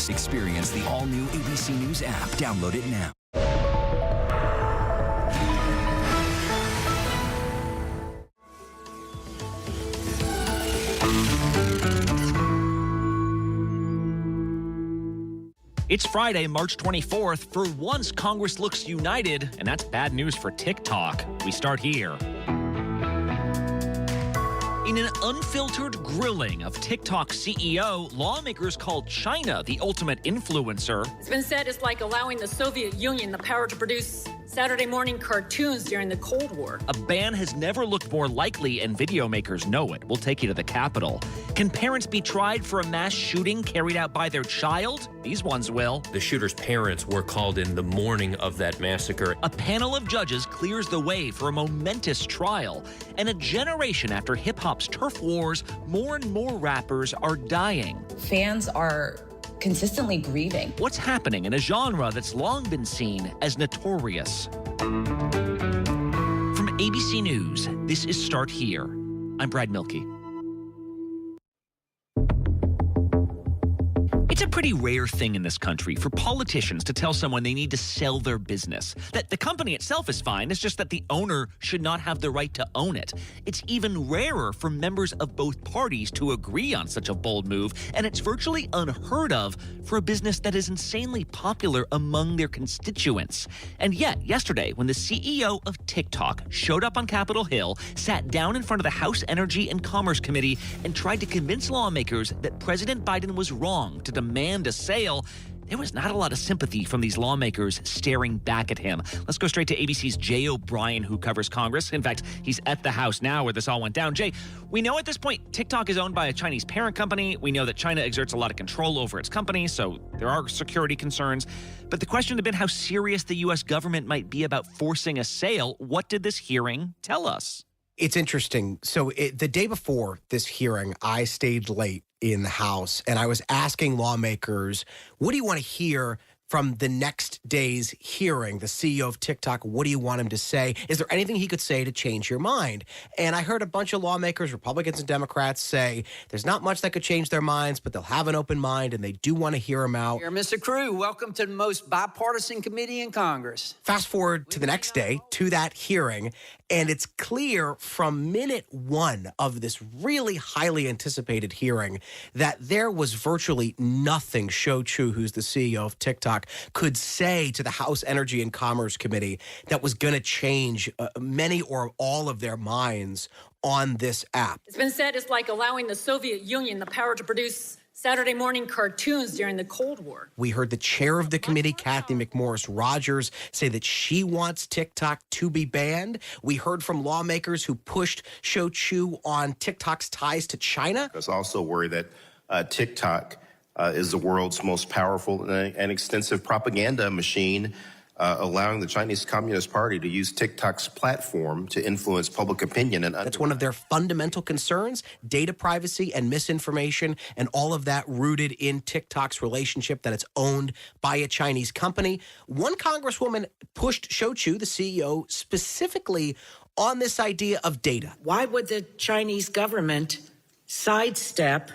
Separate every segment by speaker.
Speaker 1: Experience the all-new ABC News app. Download it now.
Speaker 2: It's Friday, March 24th. For once, Congress looks united, and that's bad news for TikTok. We start here. In an unfiltered grilling of TikTok CEO, lawmakers called China the ultimate influencer.
Speaker 3: It's been said it's like allowing the Soviet Union the power to produce Saturday morning cartoons during the Cold War.
Speaker 2: A ban has never looked more likely, and video makers know it. We'll take you to the Capitol. Can parents be tried for a mass shooting carried out by their child? These ones will.
Speaker 4: The shooter's parents were called in the morning of that massacre.
Speaker 2: A panel of judges clears the way for a momentous trial. And a generation after hip-hop's turf wars, more and more rappers are dying.
Speaker 5: Fans are consistently grieving.
Speaker 2: What's happening in a genre that's long been seen as notorious? From ABC News, this is Start Here. I'm Brad Milkey. It's a pretty rare thing in this country for politicians to tell someone they need to sell their business. That the company itself is fine, it's just that the owner should not have the right to own it. It's even rarer for members of both parties to agree on such a bold move, and it's virtually unheard of for a business that is insanely popular among their constituents. And yet, yesterday, when the CEO of TikTok showed up on Capitol Hill, sat down in front of the House Energy and Commerce Committee, and tried to convince lawmakers that President Biden was wrong to demand a sale, there was not a lot of sympathy from these lawmakers staring back at him. Let's go straight to ABC's Jay O'Brien, who covers Congress. In fact, he's at the House now where this all went down. Jay, we know at this point TikTok is owned by a Chinese parent company. We know that China exerts a lot of control over its company, so there are security concerns. But the question had been how serious the U.S. government might be about forcing a sale. What did this hearing tell us?
Speaker 6: It's interesting. So the day before this hearing, I stayed late in the House, and I was asking lawmakers, what do you want to hear from the next day's hearing? The CEO of TikTok, what do you want him to say? Is there anything he could say to change your mind? And I heard a bunch of lawmakers, Republicans and Democrats, say there's not much that could change their minds, but they'll have an open mind, and they do want to hear him out.
Speaker 7: Here, Mr. Crew, welcome to the most bipartisan committee in Congress.
Speaker 6: Fast forward to the next day, to that hearing, and it's clear from minute one of this really highly anticipated hearing that there was virtually nothing Shou Chew, who's the CEO of TikTok, could say to the House Energy and Commerce Committee that was going to change many or all of their minds on this app.
Speaker 3: It's been said it's like allowing the Soviet Union the power to produce Saturday morning cartoons during the Cold War.
Speaker 6: We heard the chair of the committee, Kathy McMorris Rogers, say that she wants TikTok to be banned. We heard from lawmakers who pushed Shou Chew on TikTok's ties to China.
Speaker 8: I was also worried that TikTok is the world's most powerful and extensive propaganda machine, allowing the Chinese Communist Party to use TikTok's platform to influence public opinion. And
Speaker 6: that's one of their fundamental concerns, data privacy and misinformation, and all of that rooted in TikTok's relationship that it's owned by a Chinese company. One congresswoman pushed Shou Chew, the CEO, specifically on this idea of data.
Speaker 9: Why would the Chinese government sidestep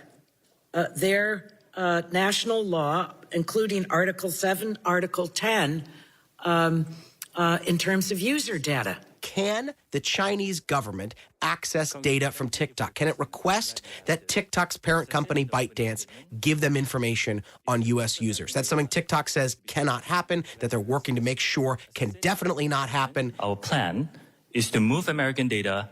Speaker 9: their national law, including Article 7, Article 10, in terms of user data?
Speaker 6: Can the Chinese government access data from TikTok? Can it request that TikTok's parent company, ByteDance, give them information on U.S. users? That's something TikTok says cannot happen, that they're working to make sure can definitely not happen.
Speaker 10: Our plan is to move American data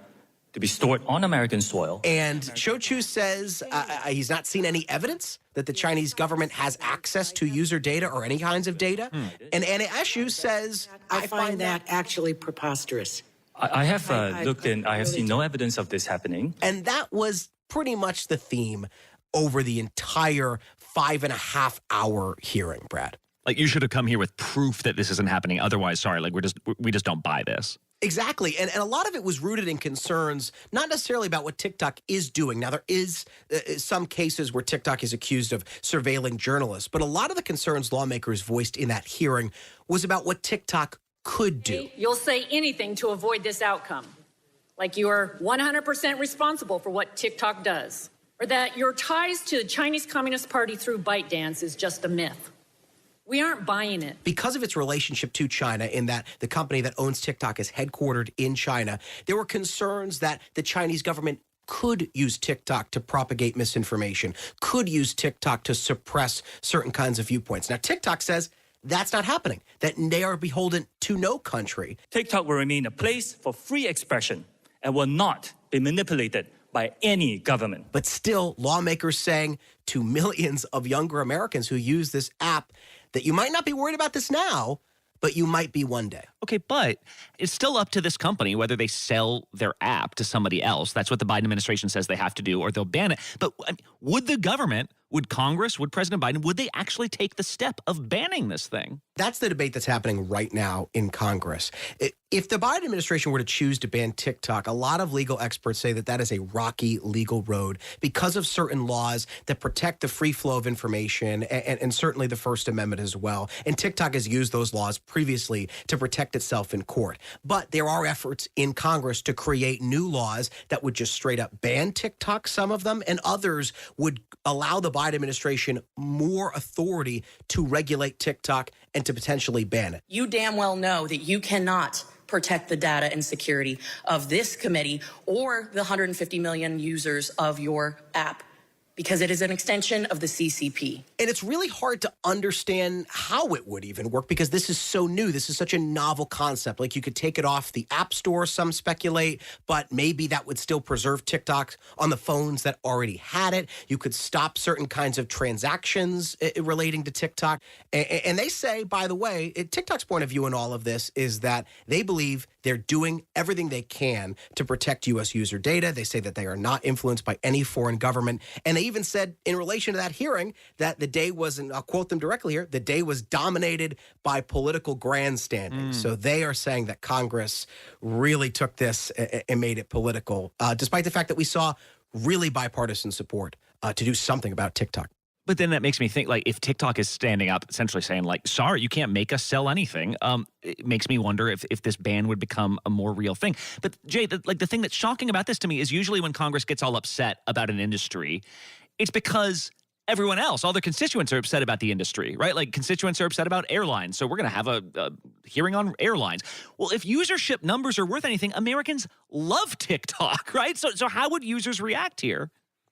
Speaker 10: to be stored on American soil.
Speaker 6: And Shou Chew says he's not seen any evidence that the Chinese government has access to user data or any kinds of data. And Anna Eshoo says,
Speaker 9: I find that actually preposterous.
Speaker 10: I have looked and I have seen no evidence of this happening.
Speaker 6: And that was pretty much the theme over the entire 5.5-hour hearing, Brad.
Speaker 2: Like, you should have come here with proof that this isn't happening. Otherwise, sorry, like we just don't buy this.
Speaker 6: Exactly. And a lot of it was rooted in concerns, not necessarily about what TikTok is doing. Now, there is some cases where TikTok is accused of surveilling journalists, but a lot of the concerns lawmakers voiced in that hearing was about what TikTok could do.
Speaker 3: You'll say anything to avoid this outcome, like you are 100% responsible for what TikTok does. or that your ties to the Chinese Communist Party through ByteDance is just a myth. We aren't buying it.
Speaker 6: Because of its relationship to China, in that the company that owns TikTok is headquartered in China, there were concerns that the Chinese government could use TikTok to propagate misinformation, could use TikTok to suppress certain kinds of viewpoints. Now, TikTok says that's not happening, that they are beholden to no country.
Speaker 10: TikTok will remain a place for free expression and will not be manipulated by any government.
Speaker 6: But still, lawmakers saying to millions of younger Americans who use this app that you might not be worried about this now, but you might be one day.
Speaker 2: Okay, but it's still up to this company whether they sell their app to somebody else. That's what the Biden administration says they have to do, or they'll ban it. But would the government, would Congress, would President Biden, would they actually take the step of banning this thing?
Speaker 6: That's the debate that's happening right now in Congress. If the Biden administration were to choose to ban TikTok, a lot of legal experts say that that is a rocky legal road because of certain laws that protect the free flow of information and certainly the First Amendment as well. And TikTok has used those laws previously to protect itself in court. But there are efforts in Congress to create new laws that would just straight up ban TikTok, some of them, and others would allow the Biden administration more authority to regulate TikTok and to potentially ban it.
Speaker 5: You damn well know that you cannot protect the data and security of this committee or the 150 million users of your app, because it is an extension of the CCP.
Speaker 6: And it's really hard to understand how it would even work because this is so new. This is such a novel concept. Like, you could take it off the App Store, some speculate, but maybe that would still preserve TikTok on the phones that already had it. You could stop certain kinds of transactions relating to TikTok. And they say, by the way, TikTok's point of view in all of this is that they believe they're doing everything they can to protect U.S. user data. They say that they are not influenced by any foreign government. And they even said in relation to that hearing that the day was, and I'll quote them directly here, the day was dominated by political grandstanding. So they are saying that Congress really took this and made it political, despite the fact that we saw really bipartisan support to do something about TikTok.
Speaker 2: But then that makes me think, like, if TikTok is standing up, essentially saying, like, sorry, you can't make us sell anything, it makes me wonder if this ban would become a more real thing. But, Jay, the thing that's shocking about this to me is usually when Congress gets all upset about an industry, it's because everyone else, all their constituents are upset about the industry, right? Like, constituents are upset about airlines, so we're going to have a hearing on airlines. Well, if usership numbers are worth anything, Americans love TikTok, right? So how would users react here?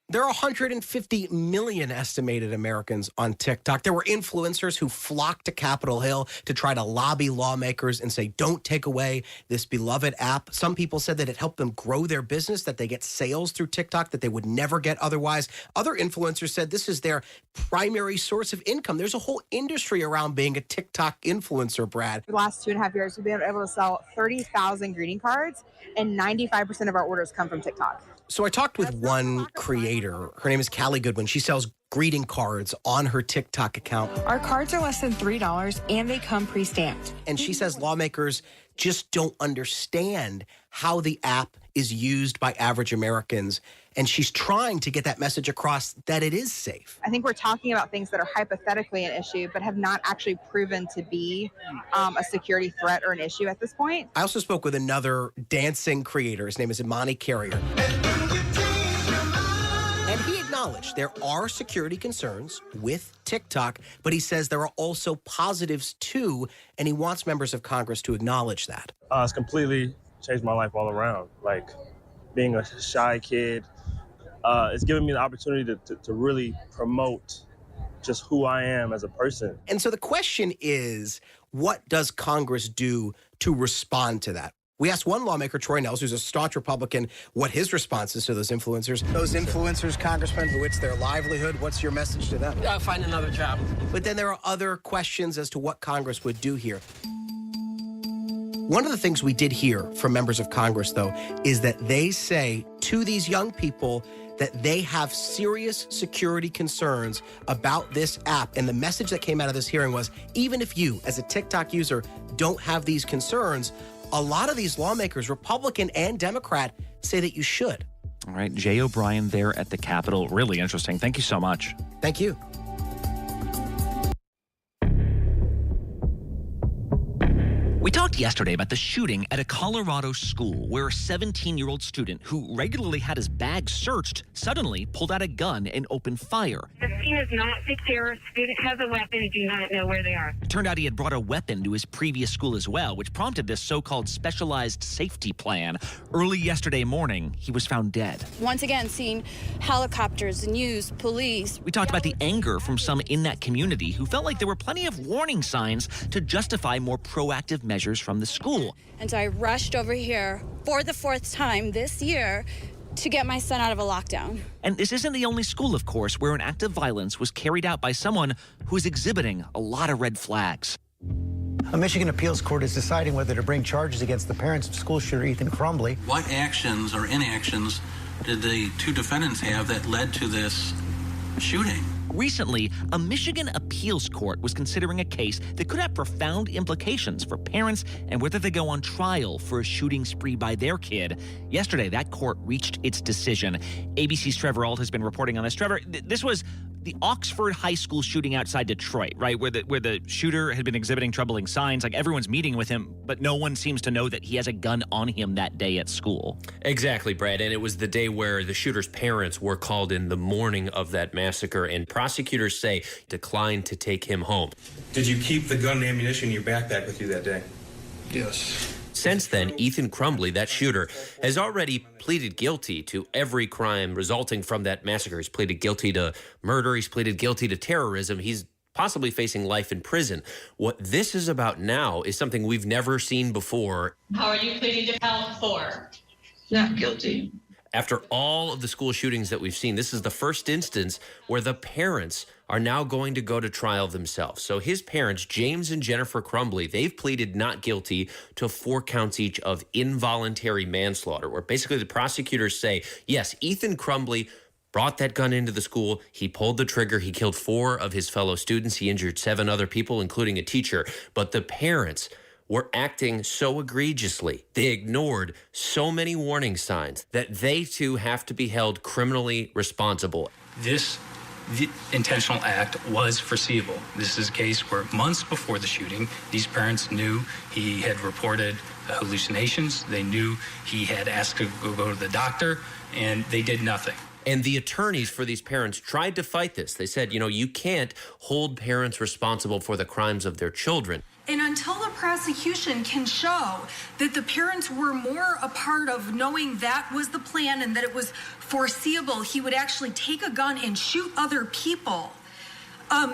Speaker 6: There are 150 million estimated Americans on TikTok. There were influencers who flocked to Capitol Hill to try to lobby lawmakers and say, don't take away this beloved app. Some people said that it helped them grow their business, that they get sales through TikTok that they would never get otherwise. Other influencers said this is their primary source of income. There's a whole industry around being a TikTok influencer, Brad.
Speaker 11: For the last 2.5 years, we've been able to sell 30,000 greeting cards, and 95% of our orders come from TikTok.
Speaker 6: So I talked with one creator. Her name is Callie Goodwin. She sells greeting cards on her TikTok account.
Speaker 11: Our cards are less than $3, and they come pre-stamped.
Speaker 6: And she says lawmakers just don't understand how the app is used by average Americans. And she's trying to get that message across that it is safe.
Speaker 11: I think we're talking about things that are hypothetically an issue, but have not actually proven to be a security threat or an issue at this point.
Speaker 6: I also spoke with another dancing creator. His name is Imani Carrier. And he acknowledged there are security concerns with TikTok, but he says there are also positives too, and he wants members of Congress to acknowledge that.
Speaker 12: It's completely changed my life all around. Like, being a shy kid, it's given me the opportunity to really promote just who I am as a person.
Speaker 6: And so the question is, what does Congress do to respond to that? We asked one lawmaker, Troy Nehls, who's a staunch Republican, what his response is to those influencers. Those influencers, Congressman, who it's their livelihood, what's your message to them?
Speaker 7: Find another job.
Speaker 6: But then there are other questions as to what Congress would do here. One of the things we did hear from members of Congress, though, is that they say to these young people that they have serious security concerns about this app. And the message that came out of this hearing was, even if you, as a TikTok user, don't have these concerns, a lot of these lawmakers, Republican and Democrat, say that you should.
Speaker 2: All right, Jay O'Brien there at the Capitol. Really interesting. Thank you so much.
Speaker 6: Thank you.
Speaker 2: We talked yesterday about the shooting at a Colorado school where a 17-year-old student who regularly had his bag searched suddenly pulled out a gun and opened fire.
Speaker 13: The scene is not secure. Student has a weapon and do not know where they are.
Speaker 2: It turned out he had brought a weapon to his previous school as well, which prompted this so-called specialized safety plan. Early yesterday morning, he was found dead.
Speaker 14: Once again, seeing helicopters, news, police.
Speaker 2: We talked about the anger from some in that community who felt like there were plenty of warning signs to justify more proactive measures from the school.
Speaker 14: And so I rushed over here for the 4th time this year to get my son out of a lockdown.
Speaker 2: And this isn't the only school, of course, where an act of violence was carried out by someone who is exhibiting a lot of red flags.
Speaker 15: A Michigan appeals court is deciding whether to bring charges against the parents of school shooter Ethan Crumbley.
Speaker 16: What actions or inactions did the two defendants have that led to this shooting?
Speaker 2: Recently, a Michigan appeals court was considering a case that could have profound implications for parents and whether they go on trial for a shooting spree by their kid. Yesterday, that court reached its decision. ABC's Trevor Ault has been reporting on this. Trevor, this was the Oxford High School shooting outside Detroit, right? Where the shooter had been exhibiting troubling signs. Like, everyone's meeting with him, but no one seems to know that he has a gun on him that day at school.
Speaker 4: Exactly, Brad. And it was the day where the shooter's parents were called in the morning of that massacre, and prosecutors say declined to take him home.
Speaker 17: Did you keep the gun and ammunition in your backpack with you that day?
Speaker 16: Yes.
Speaker 4: Since then, Ethan Crumbley, that shooter, has already pleaded guilty to every crime resulting from that massacre. He's pleaded guilty to murder. He's pleaded guilty to terrorism. He's possibly facing life in prison. What this is about now is something we've never seen before.
Speaker 13: How are you pleading to count 4? Not guilty.
Speaker 4: After all of the school shootings that we've seen, this is the first instance where the parents are now going to go to trial themselves. So his parents, James and Jennifer Crumbley, they've pleaded not guilty to 4 counts each of involuntary manslaughter, where basically the prosecutors say, yes, Ethan Crumbley brought that gun into the school. He pulled the trigger. He killed 4 of his fellow students. He injured 7 other people, including a teacher. But the parents were acting so egregiously. They ignored so many warning signs that they too have to be held criminally responsible.
Speaker 18: This intentional act was foreseeable. This is a case where months before the shooting, these parents knew he had reported hallucinations. They knew he had asked to go to the doctor, and they did nothing.
Speaker 4: And the attorneys for these parents tried to fight this. They said, you can't hold parents responsible for the crimes of their children.
Speaker 19: And until the prosecution can show that the parents were more a part of knowing that was the plan and that it was foreseeable, he would actually take a gun and shoot other people,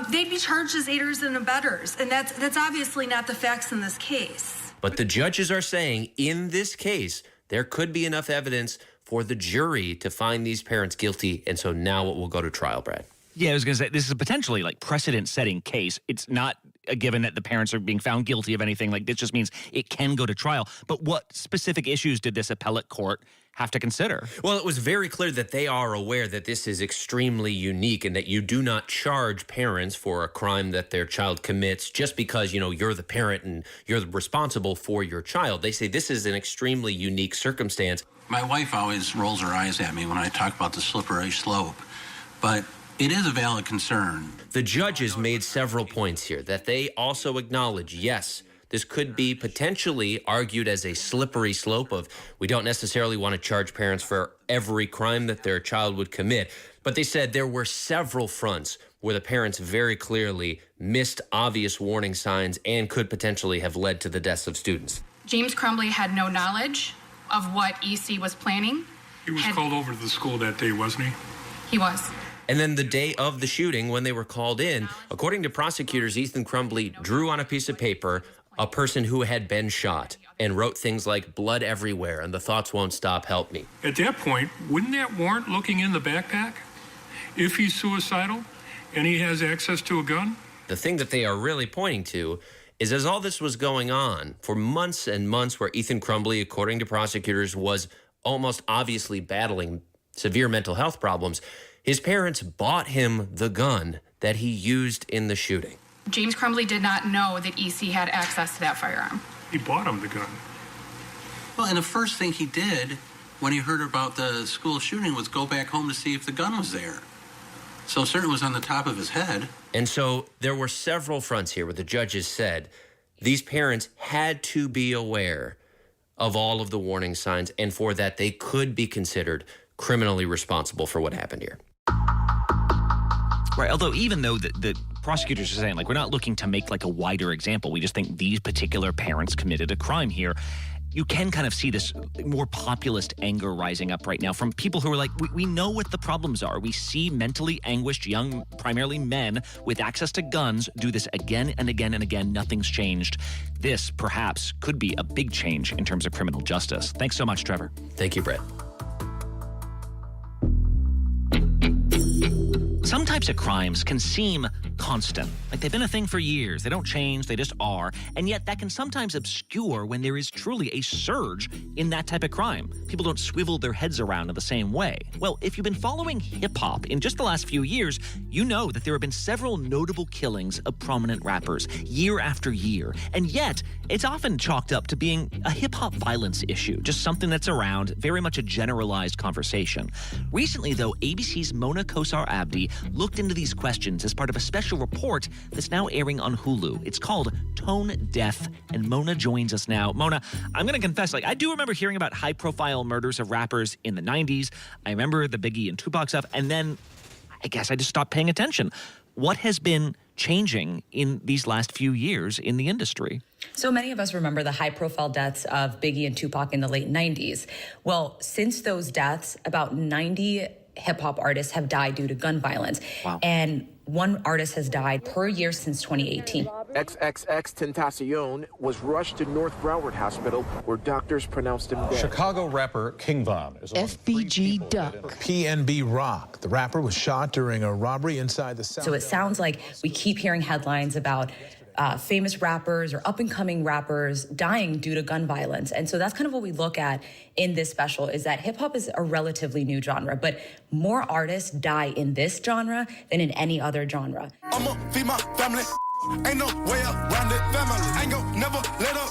Speaker 19: they'd be charged as aiders and abettors. And that's obviously not the facts in this case.
Speaker 4: But the judges are saying in this case, there could be enough evidence for the jury to find these parents guilty. And so now it will go to trial, Brad.
Speaker 2: Yeah, I was going to say, this is a potentially precedent-setting case. It's not a given that the parents are being found guilty of anything. This just means it can go to trial. But what specific issues did this appellate court have to consider?
Speaker 4: Well, it was very clear that they are aware that this is extremely unique and that you do not charge parents for a crime that their child commits just because, you're the parent and you're responsible for your child. They say this is an extremely unique circumstance.
Speaker 16: My wife always rolls her eyes at me when I talk about the slippery slope, but it is a valid concern.
Speaker 4: The judges made several points here that they also acknowledge, yes, this could be potentially argued as a slippery slope of we don't necessarily want to charge parents for every crime that their child would commit. But they said there were several fronts where the parents very clearly missed obvious warning signs and could potentially have led to the deaths of students.
Speaker 13: James Crumbley had no knowledge of what EC was planning.
Speaker 20: He was called over to the school that day, wasn't he?
Speaker 13: He was.
Speaker 4: And then the day of the shooting, when they were called in, according to prosecutors, Ethan Crumbley drew on a piece of paper a person who had been shot and wrote things like blood everywhere and the thoughts won't stop, help me.
Speaker 20: At that point, wouldn't that warrant looking in the backpack? If he's suicidal and he has access to a gun?
Speaker 4: The thing that they are really pointing to is as all this was going on for months and months where Ethan Crumbley, according to prosecutors, was almost obviously battling severe mental health problems, his parents bought him the gun that he used in the shooting.
Speaker 13: James Crumbley did not know that EC had access to that firearm.
Speaker 20: He bought him the gun.
Speaker 16: Well, and the first thing he did when he heard about the school shooting was go back home to see if the gun was there. So it certainly was on the top of his head.
Speaker 4: And so there were several fronts here where the judges said, These parents had to be aware of all of the warning signs, and for that, they could be considered criminally responsible for what happened here.
Speaker 2: Right. Although even though the prosecutors are saying, like, we're not looking to make like a wider example. We just think these particular parents committed a crime here. You can kind of see this more populist anger rising up right now from people who are like, we know what the problems are. We see mentally anguished young, primarily men with access to guns do this again and again and again. Nothing's changed. This perhaps could be a big change in terms of criminal justice. Thanks so much, Trevor.
Speaker 4: Thank you, Brett.
Speaker 2: Some types of crimes can seem constant, like they've been a thing for years. They don't change, they just are. And yet that can sometimes obscure when there is truly a surge in that type of crime. People don't swivel their heads around in the same way. Well, if you've been following hip-hop in just the last few years, you know that there have been several notable killings of prominent rappers year after year. And yet, it's often chalked up to being a hip-hop violence issue, just something that's around, very much a generalized conversation. Recently, though, ABC's Mona Kosar Abdi looked into these questions as part of a special report that's now airing on Hulu. It's called Tone Deaf, and Mona joins us now. Mona, I'm going to confess, I do remember hearing about high-profile murders of rappers in the 90s. I remember the Biggie and Tupac stuff, and then I guess I just stopped paying attention. What has been changing in these last few years in the industry?
Speaker 21: So many of us remember the high-profile deaths of Biggie and Tupac in the late 90s. Well, since those deaths, about 90 hip-hop artists have died due to gun violence.
Speaker 2: Wow.
Speaker 21: And one artist has died per year since 2018.
Speaker 22: XXXTentacion was rushed to North Broward Hospital, where doctors pronounced him dead.
Speaker 23: Chicago rapper King Von is
Speaker 24: FBG Duck.
Speaker 23: PNB Rock. The rapper was shot during a robbery inside the South.
Speaker 21: So it sounds like we keep hearing headlines about famous rappers or up-and-coming rappers dying due to gun violence. And so that's kind of what we look at in this special, is that hip-hop is a relatively new genre, but more artists die in this genre than in any other genre.
Speaker 25: I'ma feed my family. Ain't no way around it. Family. Ain't gon' never let up.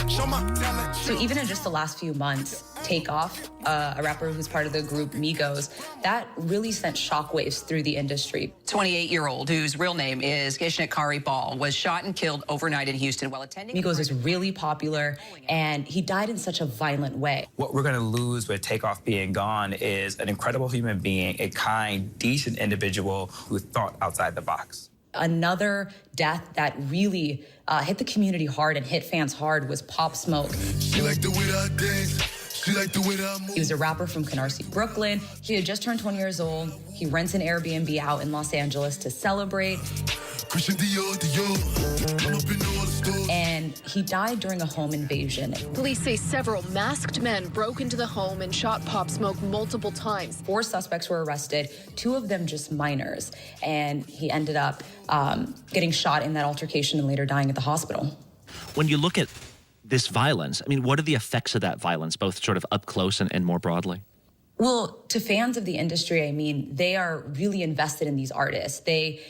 Speaker 25: Show my talent.
Speaker 21: So even in just the last few months, Takeoff, a rapper who's part of the group Migos, that really sent shockwaves through the industry.
Speaker 26: 28-year-old, whose real name is Kishnet Kari Ball, was shot and killed overnight in Houston while attending.
Speaker 21: Migos is really popular, and he died in such a violent way.
Speaker 27: What we're going to lose with Takeoff being gone is an incredible human being, a kind, decent individual who thought outside the box.
Speaker 21: Another death that really hit the community hard and hit fans hard was Pop Smoke.
Speaker 25: She like the way that I dance. She like the way that I move.
Speaker 21: He was a rapper from Canarsie, Brooklyn. He had just turned 20 years old. He rents an Airbnb out in Los Angeles to celebrate. And he died during a home invasion.
Speaker 28: Police say several masked men broke into the home and shot Pop Smoke multiple times.
Speaker 21: 4 suspects were arrested, 2 of them just minors. And he ended up getting shot in that altercation and later dying at the hospital.
Speaker 2: When you look at this violence, I mean, what are the effects of that violence, both sort of up close and more broadly?
Speaker 21: Well, to fans of the industry, I mean, they are really invested in these artists. They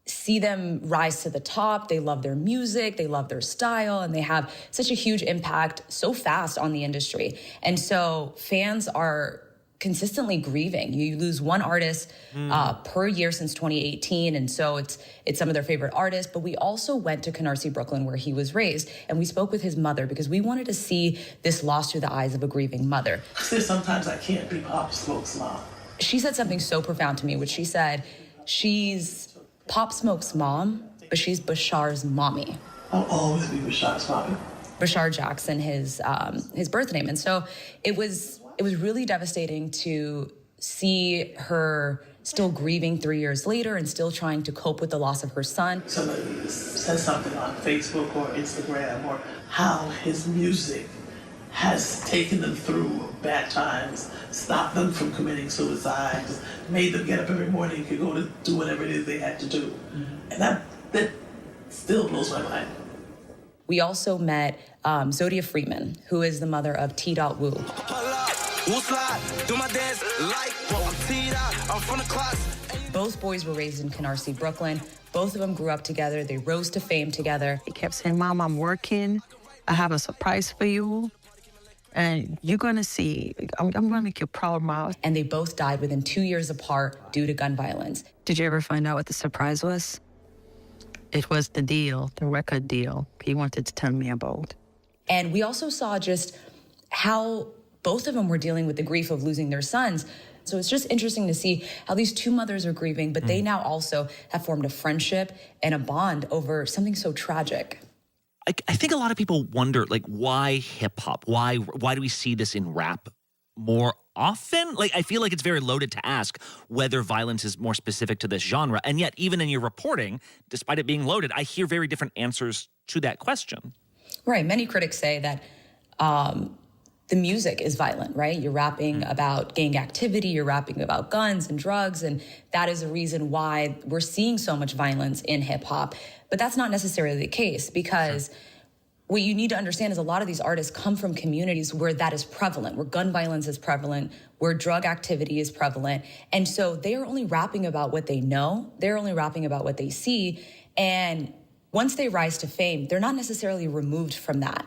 Speaker 21: see them rise to the top. They love their music, they love their style, and they have such a huge impact so fast on the industry. And so fans are consistently grieving. You lose one artist per year since 2018, and so it's some of their favorite artists. But we also went to Canarsie, Brooklyn, where he was raised, and we spoke with his mother because we wanted to see this loss through the eyes of a grieving mother.
Speaker 29: I said sometimes I can't be Pop Smoke's mom.
Speaker 21: She said something so profound to me, which she said, she's Pop Smoke's mom, but she's Bashar's mommy.
Speaker 29: I'll always be Bashar's mommy.
Speaker 21: Bashar Jackson, his birth name. And so it was really devastating to see her still grieving 3 years later and still trying to cope with the loss of her son.
Speaker 29: Somebody says something on Facebook or Instagram or how his music has taken them through bad times, stopped them from committing suicide, just made them get up every morning and go to do whatever it is they had to do. Mm-hmm. And that still blows my mind.
Speaker 21: We also met Zodia Freeman, who is the mother of T. Wu. Both boys were raised in Canarsie, Brooklyn. Both of them grew up together. They rose to fame together.
Speaker 24: He kept saying, Mom, I'm working. I have a surprise for you. And you're going to see, I'm going to make you proud, Mom.
Speaker 21: And they both died within 2 years apart due to gun violence.
Speaker 24: Did you ever find out what the surprise was? It was the deal, the record deal he wanted to tell me about.
Speaker 21: And we also saw just how both of them were dealing with the grief of losing their sons. So it's just interesting to see how these two mothers are grieving, but they now also have formed a friendship and a bond over something so tragic.
Speaker 2: I think a lot of people wonder, like, why hip hop? Why do we see this in rap more often? Like, I feel like it's very loaded to ask whether violence is more specific to this genre. And yet, even in your reporting, despite it being loaded, I hear very different answers to that question.
Speaker 21: Right. Many critics say that the music is violent, right? You're rapping about gang activity, you're rapping about guns and drugs, and that is a reason why we're seeing so much violence in hip hop. But that's not necessarily the case, because what you need to understand is a lot of these artists come from communities where that is prevalent, where gun violence is prevalent, where drug activity is prevalent. And so they are only rapping about what they know. They're only rapping about what they see. And once they rise to fame, they're not necessarily removed from that.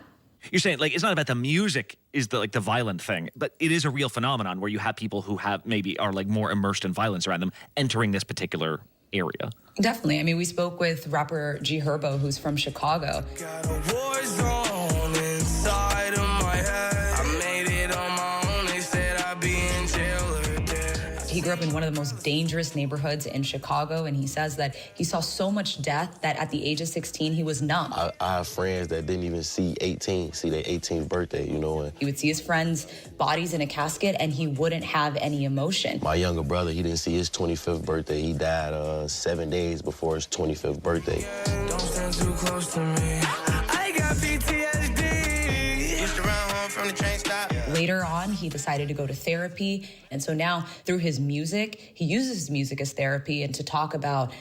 Speaker 2: You're saying, like, it's not about the music is the violent thing, but it is a real phenomenon where you have people who are like more immersed in violence around them entering this particular area.
Speaker 21: Definitely. I mean, we spoke with rapper G Herbo, who's from Chicago.
Speaker 25: Got a war zone inside of my head. I made it on my own. They said I'd be in jail or dead.
Speaker 21: He grew up in one of the most dangerous neighborhoods in Chicago, and he says that he saw so much death that at the age of 16, he was numb.
Speaker 1: I have friends that didn't even see their 18th birthday, you know. And
Speaker 21: he would see his friends' bodies in a casket, and he wouldn't have any emotion.
Speaker 1: my younger brother, he didn't see his 25th birthday. He died 7 days before his 25th birthday.
Speaker 25: Don't stand too close to me. I got PTSD. Used to run home from the train stop.
Speaker 21: Later on, he decided to go to therapy. And so now, through his music, he uses his music as therapy and to talk about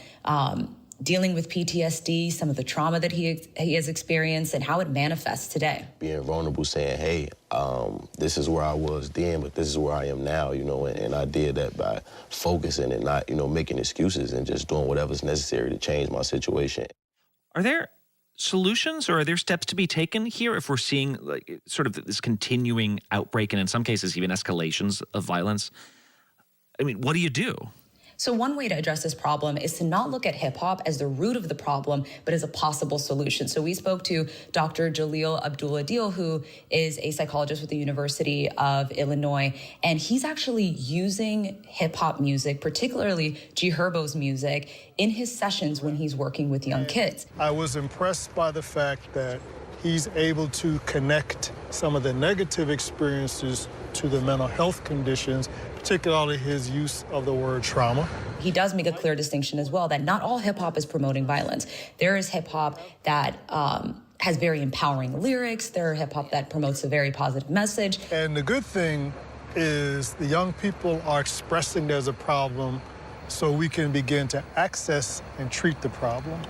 Speaker 21: dealing with PTSD, some of the trauma that he has experienced, and how it manifests today.
Speaker 1: Being vulnerable, saying, hey, this is where I was then, but this is where I am now, you know, and I did that by focusing and not, you know, making excuses and just doing whatever's necessary to change my situation.
Speaker 2: Are there solutions, or are there steps to be taken here if we're seeing like sort of this continuing outbreak and in some cases even escalations of violence? I mean, what do you do?
Speaker 21: So one way to address this problem is to not look at hip hop as the root of the problem, but as a possible solution. So we spoke to Dr. Jalil Abdul-Adil, who is a psychologist with the University of Illinois, and he's actually using hip hop music, particularly G Herbo's music, in his sessions when he's working with young kids.
Speaker 3: I was impressed by the fact that he's able to connect some of the negative experiences to the mental health conditions, particularly his use of the word trauma.
Speaker 21: He does make a clear distinction as well that not all hip hop is promoting violence. There is hip hop that has very empowering lyrics. There are hip hop that promotes a very positive message.
Speaker 3: And the good thing is the young people are expressing there's a problem so we can begin to access and treat the problem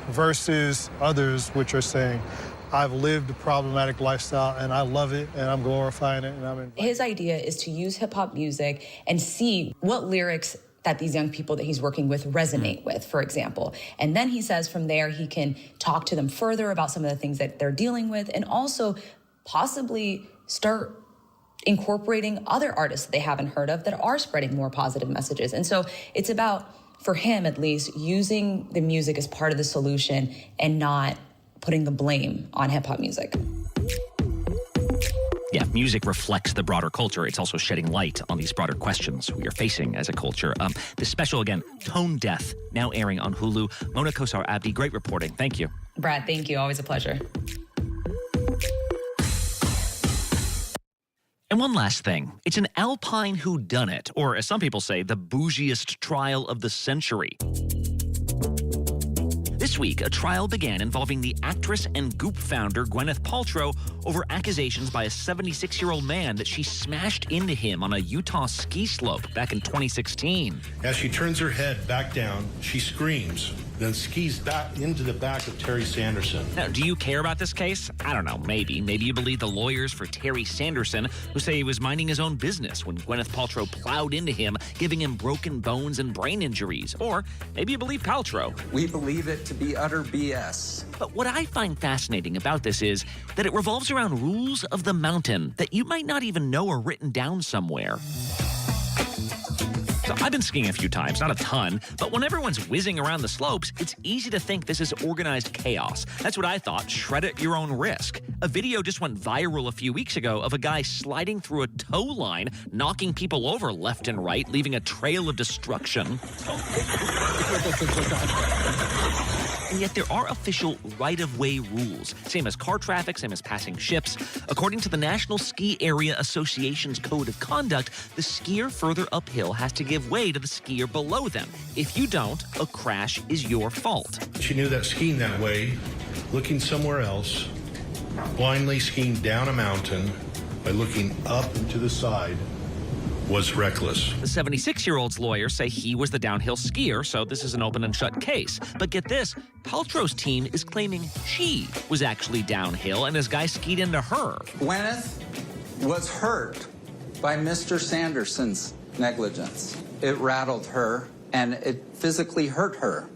Speaker 3: versus others which are saying, I've lived a problematic lifestyle and I love it and I'm glorifying it and I'm
Speaker 21: His idea is to use hip hop music and see what lyrics that these young people that he's working with resonate with, for example. And then he says from there he can talk to them further about some of the things that they're dealing with and also possibly start incorporating other artists that they haven't heard of that are spreading more positive messages. And so it's about, for him at least, using the music as part of the solution and not putting the blame on hip-hop music.
Speaker 2: Yeah, music reflects the broader culture. It's also shedding light on these broader questions we are facing as a culture. This special, again, Tone Deaf, now airing on Hulu. Mona Kosar Abdi, great reporting. Thank you.
Speaker 21: Brad, thank you. Always a pleasure.
Speaker 2: And one last thing. It's an Alpine whodunit, or as some people say, the bougiest trial of the century. This week, a trial began involving the actress and Goop founder Gwyneth Paltrow over accusations by a 76-year-old man that she smashed into him on a Utah ski slope back in 2016.
Speaker 5: As she turns her head back down, she screams, then skis back into the back of Terry Sanderson.
Speaker 2: Now, do you care about this case? I don't know, maybe. Maybe you believe the lawyers for Terry Sanderson, who say he was minding his own business when Gwyneth Paltrow plowed into him, giving him broken bones and brain injuries. Or maybe you believe Paltrow.
Speaker 7: We believe it to be utter BS.
Speaker 2: But what I find fascinating about this is that it revolves around rules of the mountain that you might not even know are written down somewhere. So I've been skiing a few times, not a ton, but when everyone's whizzing around the slopes, it's easy to think this is organized chaos. That's what I thought. Shred at your own risk. A video just went viral a few weeks ago of a guy sliding through a tow line, knocking people over left and right, leaving a trail of destruction. And yet there are official right-of-way rules, same as car traffic, same as passing ships. According to the National Ski Area Association's Code of Conduct, the skier further uphill has to give way to the skier below them. If you don't, a crash is your fault.
Speaker 5: She knew that skiing that way, looking somewhere else, blindly skiing down a mountain by looking up and to the side, was reckless.
Speaker 2: The 76-year-old's lawyers say he was the downhill skier, so this is an open and shut case. But get this, Paltrow's team is claiming she was actually downhill and this guy skied into her.
Speaker 7: Gwyneth was hurt by Mr. Sanderson's negligence. It rattled her and it physically hurt her.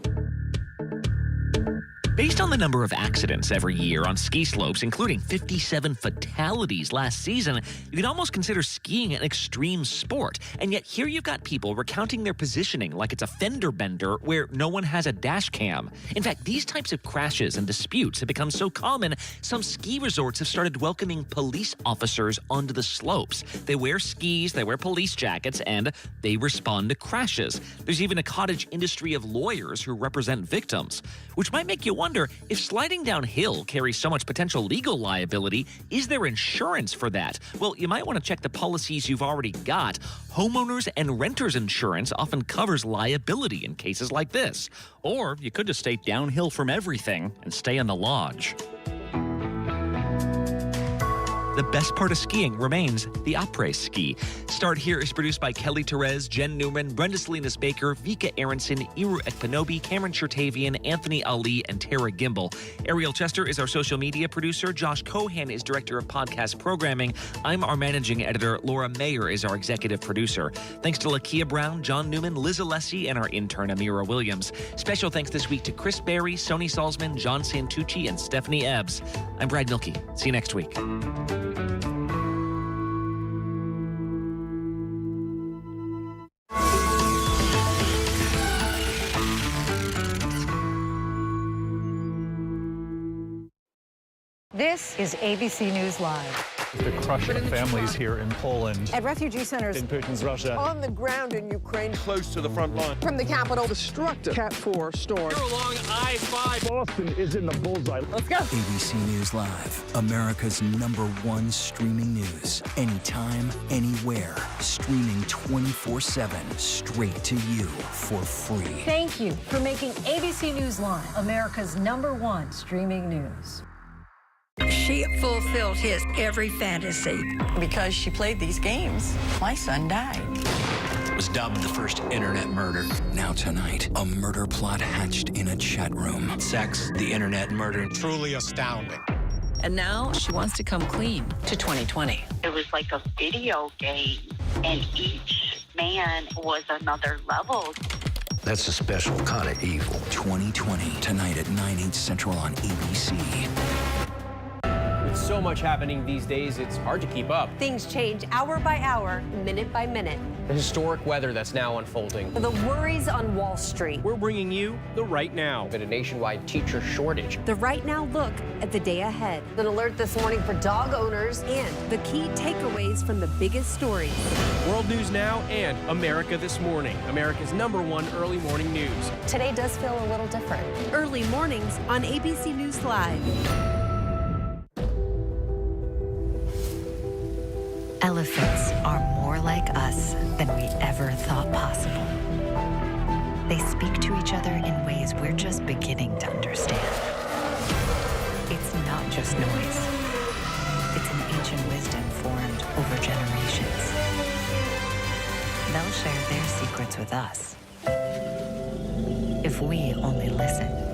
Speaker 2: Based on the number of accidents every year on ski slopes, including 57 fatalities last season, you could almost consider skiing an extreme sport. And yet here you've got people recounting their positioning like it's a fender bender where no one has a dash cam. In fact, these types of crashes and disputes have become so common, some ski resorts have started welcoming police officers onto the slopes. They wear skis, they wear police jackets, and they respond to crashes. There's even a cottage industry of lawyers who represent victims, which might make you wonder, if sliding downhill carries so much potential legal liability, is there insurance for that? Well, you might want to check the policies you've already got. Homeowners and renters insurance often covers liability in cases like this. Or you could just stay downhill from everything and stay in the lodge. The best part of skiing remains the après-ski. Start Here is produced by Kelly Therese, Jen Newman, Brenda Salinas Baker, Vika Aronson, Iru Ekpanobi, Cameron Chertavian, Anthony Ali, and Tara Gimbel. Ariel Chester is our social media producer. Josh Cohan is director of podcast programming. I'm our managing editor. Laura Mayer is our executive producer. Thanks to Lakia Brown, John Newman, Liz Alessi, and our intern Amira Williams. Special thanks this week to Chris Berry, Sony Salzman, John Santucci, and Stephanie Ebbs. I'm Brad Milkey. See you next week.
Speaker 6: This is ABC News Live.
Speaker 8: The crush of families here in Poland.
Speaker 6: At refugee centers
Speaker 8: in Putin's Russia.
Speaker 9: On the ground in Ukraine.
Speaker 8: Close to the front line.
Speaker 9: From the capital. Destructive Cat 4 storm.
Speaker 8: You're along I-5. Boston is in the bullseye.
Speaker 6: Let's go.
Speaker 10: ABC News Live, America's #1 streaming news. Anytime, anywhere. Streaming 24/7 straight to you for free.
Speaker 6: Thank you for making ABC News Live America's #1 streaming news.
Speaker 11: She fulfilled his every fantasy. Because she played these games, my son died.
Speaker 10: It was dubbed the first internet murder. Now tonight, a murder plot hatched in a chat room. Sex, the internet, murder. Truly astounding.
Speaker 11: And now she wants to come clean to 2020.
Speaker 13: It was like a video game, and each man was another level.
Speaker 10: That's a special kind of evil. 2020, tonight at 9/8 Central on ABC.
Speaker 12: With so much happening these days, it's hard to keep up.
Speaker 14: Things change hour by hour, minute by minute.
Speaker 12: The historic weather that's now unfolding.
Speaker 14: The worries on Wall Street.
Speaker 12: We're bringing you the Right Now. With a nationwide teacher shortage.
Speaker 14: The Right Now look at the day ahead. An alert this morning for dog owners and the key takeaways from the biggest stories.
Speaker 12: World News Now and America This Morning, America's #1 early morning news.
Speaker 14: Today does feel a little different. Early mornings on ABC News Live.
Speaker 15: Elephants are more like us than we ever thought possible. They speak to each other in ways we're just beginning to understand. It's not just noise. It's an ancient wisdom formed over generations. They'll share their secrets with us if we only listen.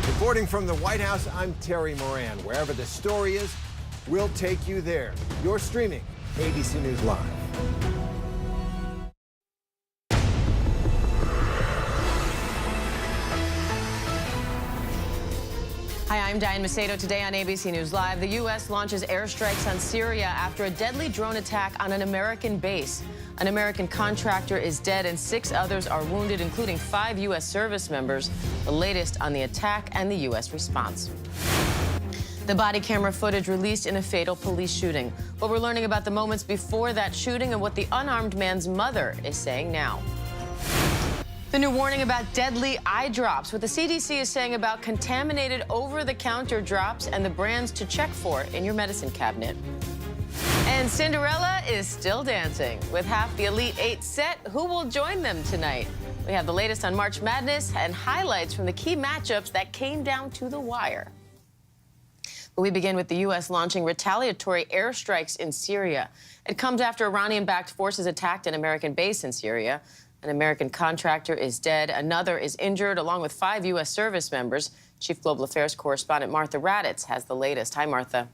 Speaker 17: Reporting from the White House, I'm Terry Moran. Wherever the story is, we'll take you there. You're streaming ABC News Live.
Speaker 4: Hi, I'm Diane Macedo. Today on ABC News Live, the U.S. launches airstrikes on Syria after a deadly drone attack on an American base. An American contractor is dead and 6 others are wounded, including 5 U.S. service members. The latest on the attack and the U.S. response. The body camera footage released in a fatal police shooting. What we're learning about the moments before that shooting and what the unarmed man's mother is saying now. The new warning about deadly eye drops, what the CDC is saying about contaminated over-the-counter drops and the brands to check for in your medicine cabinet. And Cinderella is still dancing. With half the Elite 8 set, who will join them tonight? We have the latest on March Madness and highlights from the key matchups that came down to the wire. But we begin with the U.S. launching retaliatory airstrikes in Syria. It comes after Iranian-backed forces attacked an American base in Syria. An American contractor is dead. Another is injured, along with 5 U.S. service members. Chief Global Affairs correspondent Martha Raddatz has the latest. Hi, Martha.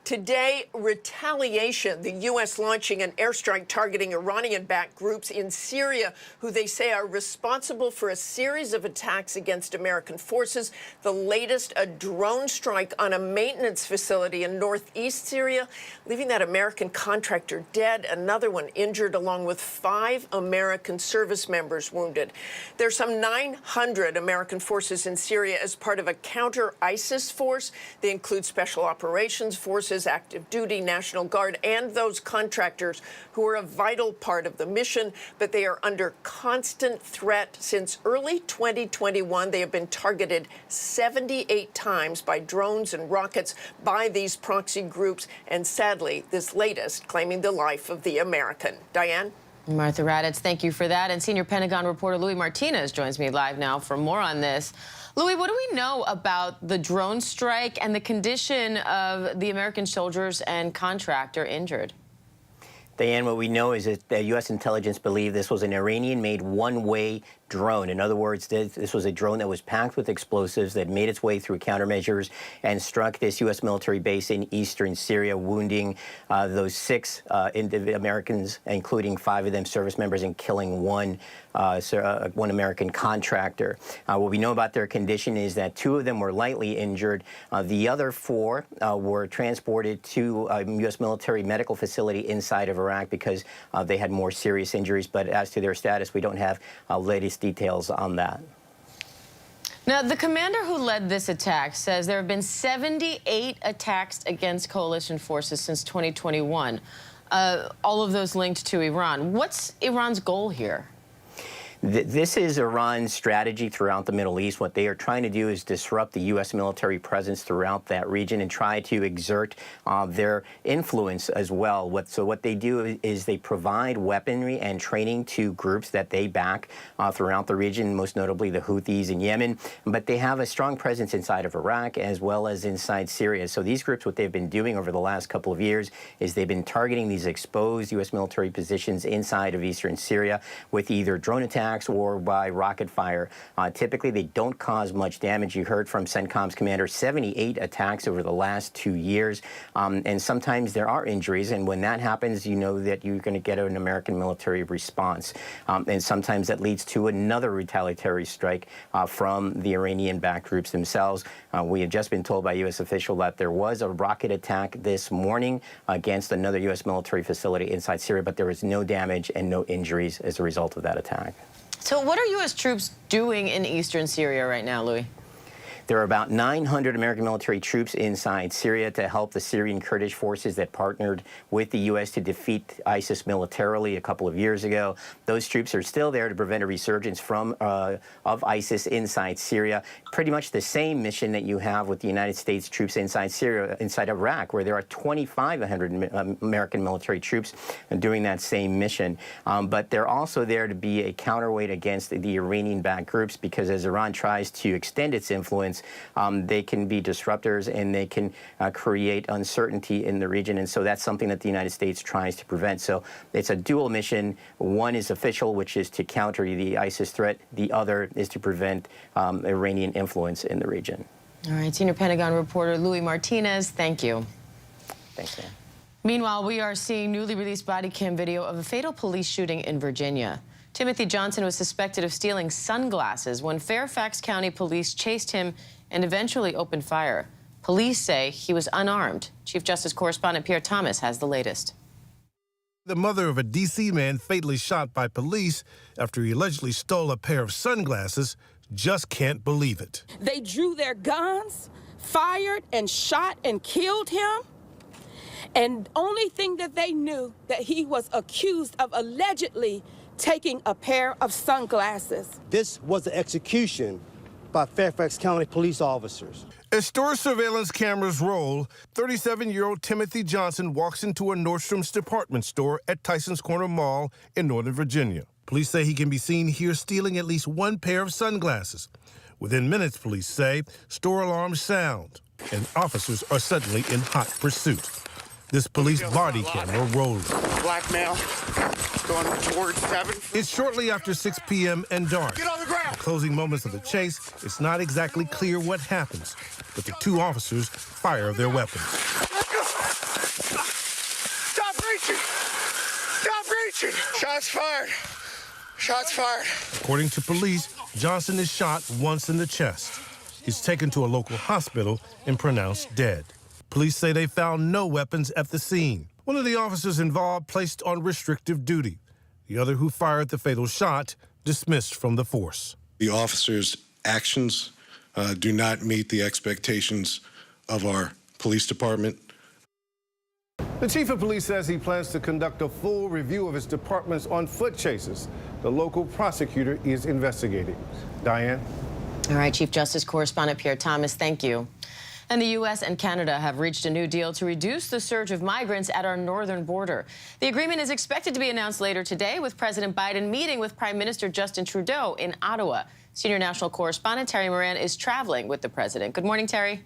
Speaker 9: Today, retaliation. The U.S. launching an airstrike targeting Iranian-backed groups in Syria, who they say are responsible for a series of attacks against American forces. The latest, a drone strike on a maintenance facility in northeast Syria, leaving that American contractor dead, another one injured, along with 5 American service members wounded. There's some 900 American forces in Syria as part of a counter-ISIS force. They include special operations forces, active duty, National Guard, and those contractors who are a vital part of the mission, but they are under constant threat. Since early 2021, they have been targeted 78 times by drones and rockets by these proxy groups, and sadly, this latest claiming the life of the American. Diane?
Speaker 4: Martha Raddatz, thank you for that. And senior Pentagon reporter Louis Martinez joins me live now for more on this. Louis, what do we know about the drone strike and the condition of the American soldiers and contractor injured?
Speaker 16: Diane, what we know is that the U.S. intelligence believed this was an Iranian-made one-way drone. In other words, this was a drone that was packed with explosives that made its way through countermeasures and struck this U.S. military base in eastern Syria, wounding those 6 Americans, including 5 of them service members, and killing one American contractor. What we know about their condition is that 2 of them were lightly injured. The other 4 were transported to a U.S. military medical facility inside of Iraq because they had more serious injuries. But as to their status, we don't have latest details on that.
Speaker 4: Now, the commander who led this attack says there have been 78 attacks against coalition forces since 2021, all of those linked to Iran. What's Iran's goal here?
Speaker 16: This is Iran's strategy throughout the Middle East. What they are trying to do is disrupt the U.S. military presence throughout that region and try to exert their influence as well. So what they do is they provide weaponry and training to groups that they back throughout the region, most notably the Houthis in Yemen. But they have a strong presence inside of Iraq as well as inside Syria. So these groups, what they've been doing over the last couple of years is they've been targeting these exposed U.S. military positions inside of eastern Syria with either drone attacks or by rocket fire. Typically, they don't cause much damage. You heard from CENTCOM's commander, 78 attacks over the last 2 years. And sometimes there are injuries. And when that happens, you know that you're going to get an American military response. And sometimes that leads to another retaliatory strike from the Iranian-backed groups themselves. We have just been told by U.S. official that there was a rocket attack this morning against another U.S. military facility inside Syria, but there was no damage and no injuries as a result of that attack.
Speaker 4: So what are U.S. troops doing in eastern Syria right now, Louis?
Speaker 16: There are about 900 American military troops inside Syria to help the Syrian Kurdish forces that partnered with the U.S. to defeat ISIS militarily a couple of years ago. Those troops are still there to prevent a resurgence of ISIS inside Syria. Pretty much the same mission that you have with the United States troops inside Syria, inside Iraq, where there are 2,500 American military troops doing that same mission. But they're also there to be a counterweight against the Iranian-backed groups, because as Iran tries to extend its influence, they can be disruptors and they can create uncertainty in the region. And so that's something that the United States tries to prevent. So it's a dual mission. One is official, which is to counter the ISIS threat. The other is to prevent Iranian influence in the region.
Speaker 4: All right, senior Pentagon reporter Louis Martinez, thank you.
Speaker 16: Thanks, Dan.
Speaker 4: Meanwhile, we are seeing newly released body cam video of a fatal police shooting in Virginia. Timothy Johnson was suspected of stealing sunglasses when Fairfax County police chased him and eventually opened fire. Police say he was unarmed. Chief Justice correspondent Pierre Thomas has the latest.
Speaker 18: The mother of a D.C. man fatally shot by police after he allegedly stole a pair of sunglasses just can't believe it.
Speaker 19: They drew their guns, fired and shot and killed him. And only thing that they knew that he was accused of allegedly taking a pair of sunglasses.
Speaker 20: This was the execution by Fairfax County police officers.
Speaker 18: As store surveillance cameras roll, 37-year-old Timothy Johnson walks into a Nordstrom's department store at Tyson's Corner Mall in Northern Virginia. Police say he can be seen here stealing at least one pair of sunglasses. Within minutes, police say, store alarms sound, and officers are suddenly in hot pursuit. This police body camera rolling.
Speaker 22: Black male going towards 7.
Speaker 18: It's shortly after 6 p.m. and dark.
Speaker 22: Get on the ground!
Speaker 18: In the closing moments of the chase, it's not exactly clear what happens, but the two officers fire their weapons.
Speaker 22: Stop reaching! Stop reaching! Shots fired. Shots fired.
Speaker 18: According to police, Johnson is shot once in the chest. He's taken to a local hospital and pronounced dead. Police say they found no weapons at the scene. One of the officers involved placed on restrictive duty. The other, who fired the fatal shot, dismissed from the force.
Speaker 23: The officers' actions do not meet the expectations of our police department.
Speaker 18: The chief of police says he plans to conduct a full review of his departments on foot chases. The local prosecutor is investigating. Diane?
Speaker 4: All right, Chief Justice correspondent Pierre Thomas, thank you. And the U.S. and Canada have reached a new deal to reduce the surge of migrants at our northern border. The agreement is expected to be announced later today, with President Biden meeting with Prime Minister Justin Trudeau in Ottawa. Senior national correspondent Terry Moran is traveling with the president. Good morning, Terry.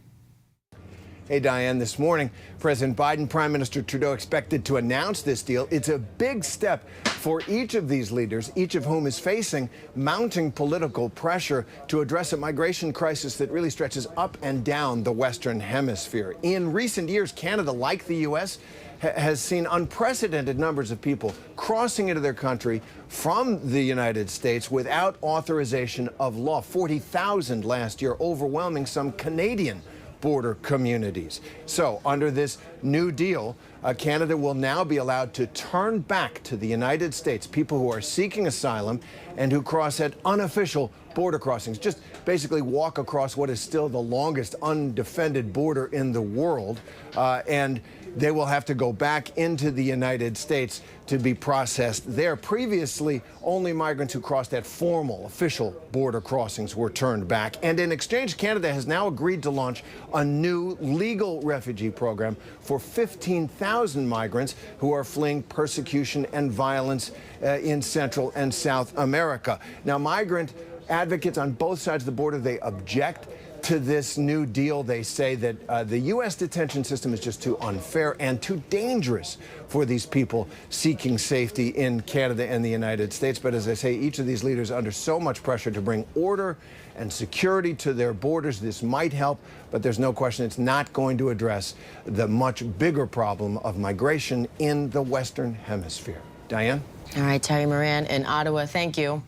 Speaker 17: Hey, Diane, this morning, President Biden, Prime Minister Trudeau expected to announce this deal. It's a big step for each of these leaders, each of whom is facing mounting political pressure to address a migration crisis that really stretches up and down the Western Hemisphere. In recent years, Canada, like the U.S., has seen unprecedented numbers of people crossing into their country from the United States without authorization of law. 40,000 last year, overwhelming some Canadian border communities. So under this new deal, Canada will now be allowed to turn back to the United States people who are seeking asylum and who cross at unofficial border crossings, just basically walk across what is still the longest undefended border in the world, and they will have to go back into the United States to be processed there. Previously, only migrants who crossed at formal, official border crossings were turned back. And in exchange, Canada has now agreed to launch a new legal refugee program for 15,000 migrants who are fleeing persecution and violence in Central and South America. Now, migrant advocates on both sides of the border, they object to this new deal. They say that the U.S. detention system is just too unfair and too dangerous for these people seeking safety in Canada and the United States. But as I say, each of these leaders are under so much pressure to bring order and security to their borders. This might help, but there's no question it's not going to address the much bigger problem of migration in the Western Hemisphere. Diane?
Speaker 4: All right, Terry Moran in Ottawa, thank you.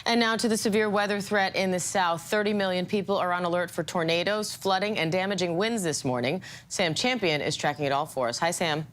Speaker 4: And now to the severe weather threat in the south. 30 million people are on alert for tornadoes, flooding, and damaging winds this morning. Sam Champion is tracking it all for us. Hi, Sam.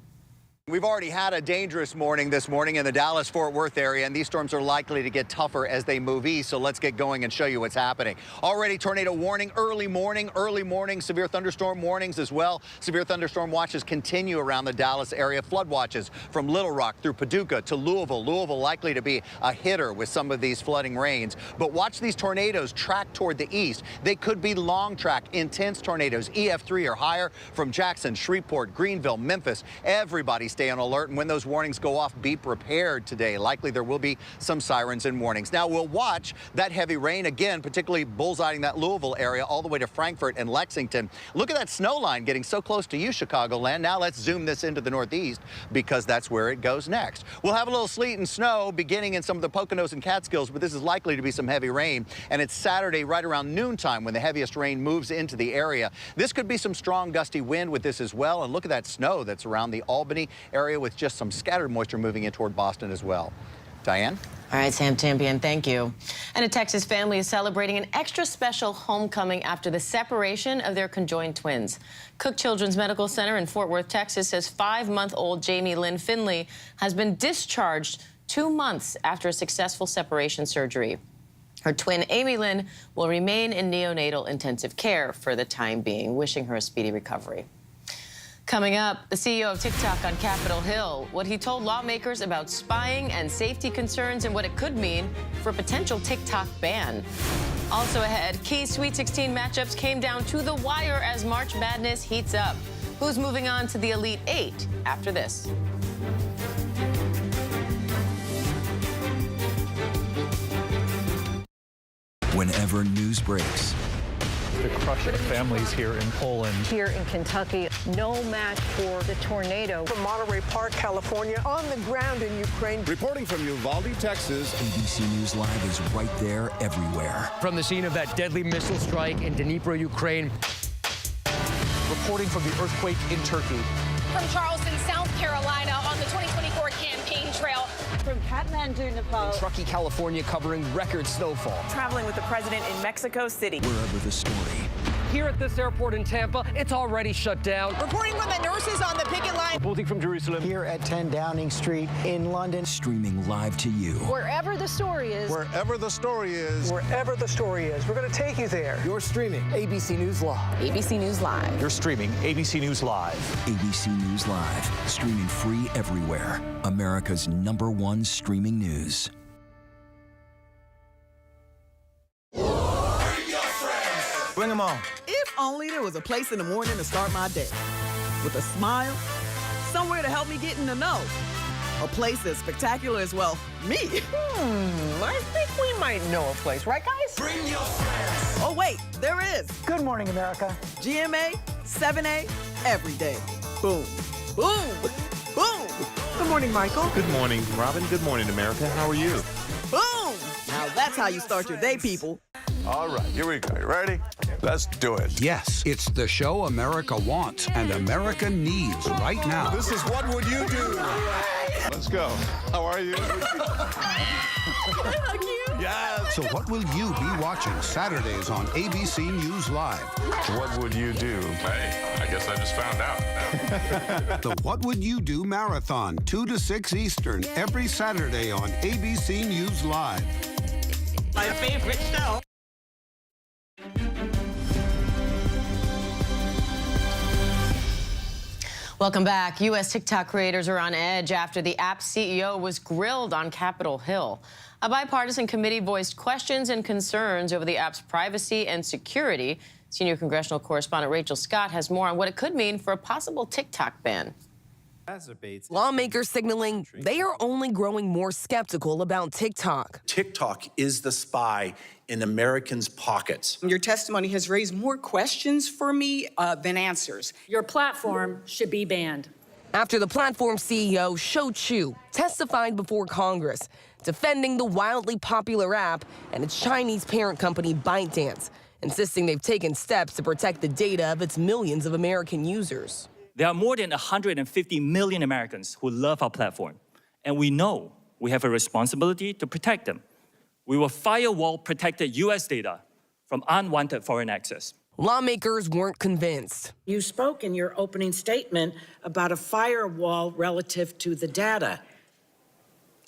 Speaker 26: We've already had a dangerous morning this morning in the Dallas-Fort Worth area, and these storms are likely to get tougher as they move east, so let's get going and show you what's happening. Already tornado warning, early morning, severe thunderstorm warnings as well. Severe thunderstorm watches continue around the Dallas area. Flood watches from Little Rock through Paducah to Louisville. Louisville likely to be a hitter with some of these flooding rains. But watch these tornadoes track toward the east. They could be long track, intense tornadoes, EF3 or higher from Jackson, Shreveport, Greenville, Memphis. Everybody stay on alert, and when those warnings go off, be prepared today. Likely there will be some sirens and warnings. Now we'll watch that heavy rain again, particularly bullseyeing that Louisville area all the way to Frankfort and Lexington. Look at that snow line getting so close to you, Chicagoland. Now let's zoom this into the northeast because that's where it goes next. We'll have a little sleet and snow beginning in some of the Poconos and Catskills, but this is likely to be some heavy rain, and it's Saturday right around noontime when the heaviest rain moves into the area. This could be some strong gusty wind with this as well, and look at that snow that's around the Albany area with just some scattered moisture moving in toward Boston as well. Diane?
Speaker 4: All right, Sam Champion, thank you. And a Texas family is celebrating an extra special homecoming after the separation of their conjoined twins. Cook Children's Medical Center in Fort Worth, Texas says 5-month-old Jamie Lynn Finley has been discharged 2 months after a successful separation surgery. Her twin, Amy Lynn, will remain in neonatal intensive care for the time being, wishing her a speedy recovery. Coming up, the CEO of TikTok on Capitol Hill, what he told lawmakers about spying and safety concerns and what it could mean for a potential TikTok ban. Also ahead, key Sweet 16 matchups came down to the wire as March Madness heats up. Who's moving on to the Elite Eight after this?
Speaker 10: Whenever news breaks,
Speaker 8: The crush of families here in Poland.
Speaker 6: Here in Kentucky, no match for the tornado.
Speaker 9: From Monterey Park, California, on the ground in Ukraine.
Speaker 1: Reporting from Uvalde, Texas.
Speaker 10: ABC News Live is right there everywhere.
Speaker 3: From the scene of that deadly missile strike in Dnipro, Ukraine.
Speaker 12: Reporting from the earthquake in Turkey.
Speaker 5: From Charleston, South Carolina, on the 2024 campaign trail.
Speaker 6: From Kathmandu, Nepal.
Speaker 3: Truckee, California, covering record snowfall.
Speaker 21: Traveling with the president in Mexico City.
Speaker 10: Wherever the story.
Speaker 3: Here at this airport in Tampa, it's already shut down.
Speaker 21: Reporting from the nurses on the picket line.
Speaker 8: Reporting from Jerusalem.
Speaker 24: Here at 10 Downing Street in London.
Speaker 10: Streaming live to you.
Speaker 6: Wherever the story is.
Speaker 1: Wherever the story is.
Speaker 9: Wherever the story is. We're going to take you there.
Speaker 24: You're streaming ABC News Live.
Speaker 21: ABC News Live.
Speaker 12: You're streaming ABC News Live.
Speaker 10: ABC News Live. Streaming free everywhere. America's #1 streaming news.
Speaker 25: Bring them on. If only there was a place in the morning to start my day. With a smile, somewhere to help me get in the know. A place as spectacular as, well, me.
Speaker 9: I think we might know a place, right, guys?
Speaker 25: Bring your friends. Oh, wait, there is.
Speaker 24: Good morning, America.
Speaker 25: GMA, 7A, every day. Boom, boom, boom.
Speaker 9: Good morning, Michael.
Speaker 27: Good morning, Robin. Good morning, America. How are you?
Speaker 25: Boom. Now that's how you start your day, people.
Speaker 1: All right, here we go. You ready? Let's do it.
Speaker 28: Yes, it's the show America wants and America needs right now.
Speaker 1: This is What Would You Do? Let's go. How are you? Yes.
Speaker 28: So what will you be watching Saturdays on ABC News Live?
Speaker 1: What would you do?
Speaker 29: Hey, I guess I just found out.
Speaker 28: The What Would You Do Marathon, 2 to 6 Eastern, every Saturday on ABC News Live.
Speaker 21: My favorite show.
Speaker 4: Welcome back. U.S. TikTok creators are on edge after the app's CEO was grilled on Capitol Hill. A bipartisan committee voiced questions and concerns over the app's privacy and security. Senior congressional correspondent Rachel Scott has more on what it could mean for a possible TikTok ban.
Speaker 30: Lawmakers signaling they are only growing more skeptical about TikTok.
Speaker 31: TikTok is the spy in Americans' pockets.
Speaker 32: Your testimony has raised more questions for me than answers.
Speaker 6: Your platform should be banned.
Speaker 30: After the platform CEO, Shou Chew, testified before Congress, defending the wildly popular app and its Chinese parent company ByteDance, insisting they've taken steps to protect the data of its millions of American users.
Speaker 33: There are more than 150 million Americans who love our platform, and we know we have a responsibility to protect them. We will firewall protected U.S. data from unwanted foreign access.
Speaker 30: Lawmakers weren't convinced.
Speaker 32: You spoke in your opening statement about a firewall relative to the data,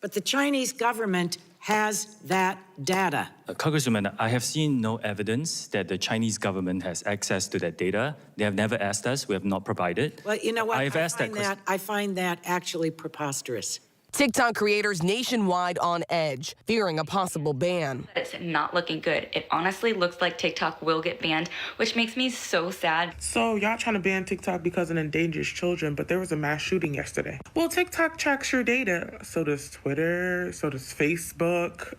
Speaker 32: but the Chinese government has that data.
Speaker 33: Congresswoman, I have seen no evidence that the Chinese government has access to that data. They have never asked us. We have not provided.
Speaker 32: Well, you know what?
Speaker 33: I
Speaker 32: find that actually preposterous.
Speaker 30: TikTok creators nationwide on edge, fearing a possible ban.
Speaker 34: It's not looking good. It honestly looks like TikTok will get banned, which makes me so sad.
Speaker 35: So y'all trying to ban TikTok because it endangers children, but there was a mass shooting yesterday. Well, TikTok tracks your data. So does Twitter, so does Facebook.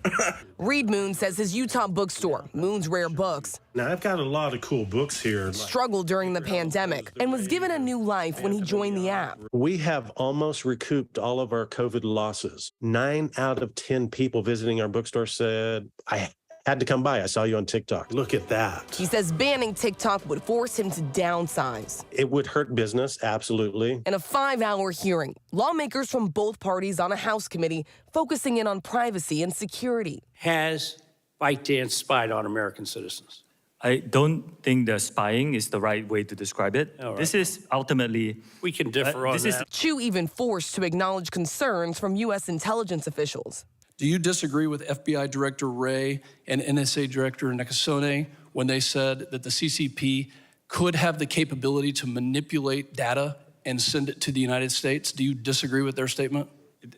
Speaker 30: Reed Moon says his Utah bookstore, Moon's Rare Books,
Speaker 36: now, I've got a lot of cool books here.
Speaker 30: Struggled during the pandemic and was given a new life when he joined the app.
Speaker 36: We have almost recouped all of our COVID losses. 9 out of 10 people visiting our bookstore said, I Had to come by. I saw you on TikTok. Look at that.
Speaker 30: He says banning TikTok would force him to downsize.
Speaker 36: It would hurt business, absolutely.
Speaker 30: In a 5-hour hearing, lawmakers from both parties on a House committee focusing in on privacy and security.
Speaker 2: Has ByteDance spied on American citizens?
Speaker 33: I don't think the spying is the right way to describe it.
Speaker 2: All right.
Speaker 33: This is ultimately...
Speaker 2: We can differ on that.
Speaker 30: Chu even forced to acknowledge concerns from U.S. intelligence officials.
Speaker 3: Do you disagree with FBI Director Wray and NSA Director Nakasone when they said that the CCP could have the capability to manipulate data and send it to the United States? Do you disagree with their statement?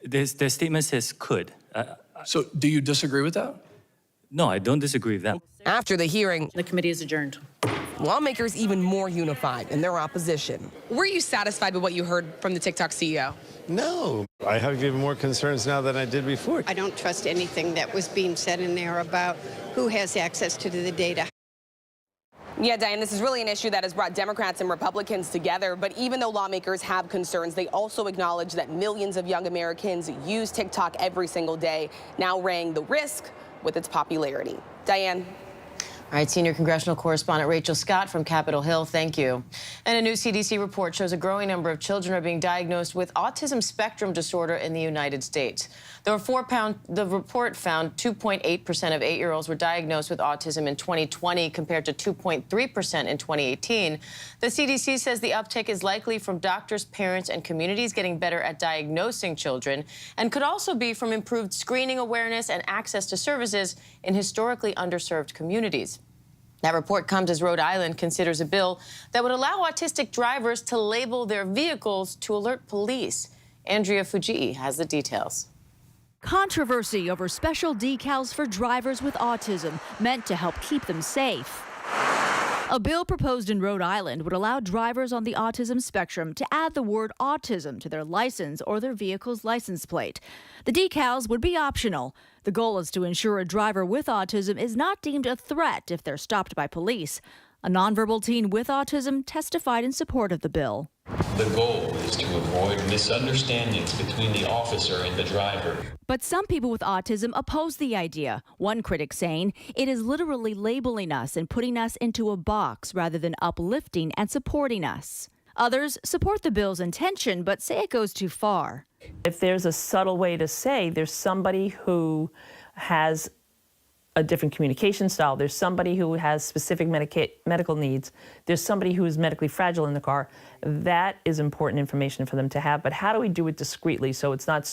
Speaker 33: Their statement says could.
Speaker 3: So do you disagree with that?
Speaker 33: No, I don't disagree with that.
Speaker 30: After the hearing,
Speaker 6: the committee is adjourned.
Speaker 30: Lawmakers even more unified in their opposition.
Speaker 5: Were you satisfied with what you heard from the TikTok CEO?
Speaker 1: No. I have even more concerns now than I did before.
Speaker 7: I don't trust anything that was being said in there about who has access to the data.
Speaker 30: Yeah, Diane, this is really an issue that has brought Democrats and Republicans together. But even though lawmakers have concerns, they also acknowledge that millions of young Americans use TikTok every single day, now weighing the risk with its popularity. Diane.
Speaker 4: All right, senior congressional correspondent Rachel Scott from Capitol Hill, thank you. And a new CDC report shows a growing number of children are being diagnosed with autism spectrum disorder in the United States. The report found 2.8% of 8-year-olds were diagnosed with autism in 2020 compared to 2.3% in 2018. The CDC says the uptick is likely from doctors, parents, and communities getting better at diagnosing children and could also be from improved screening awareness and access to services in historically underserved communities. That report comes as Rhode Island considers a bill that would allow autistic drivers to label their vehicles to alert police. Andrea Fujii has the details.
Speaker 11: Controversy over special decals for drivers with autism meant to help keep them safe. A bill proposed in Rhode Island would allow drivers on the autism spectrum to add the word autism to their license or their vehicle's license plate. The decals would be optional. The goal is to ensure a driver with autism is not deemed a threat if they're stopped by police. A nonverbal teen with autism testified in support of the bill.
Speaker 13: The goal is to avoid misunderstandings between the officer and the driver.
Speaker 11: But some people with autism oppose the idea. One critic saying it is literally labeling us and putting us into a box rather than uplifting and supporting us. Others support the bill's intention, but say it goes too far.
Speaker 14: If there's a subtle way to say there's somebody who has a different communication style, there's somebody who has specific medical needs, there's somebody who is medically fragile in the car, that is important information for them to have. But how do we do it discreetly so it's not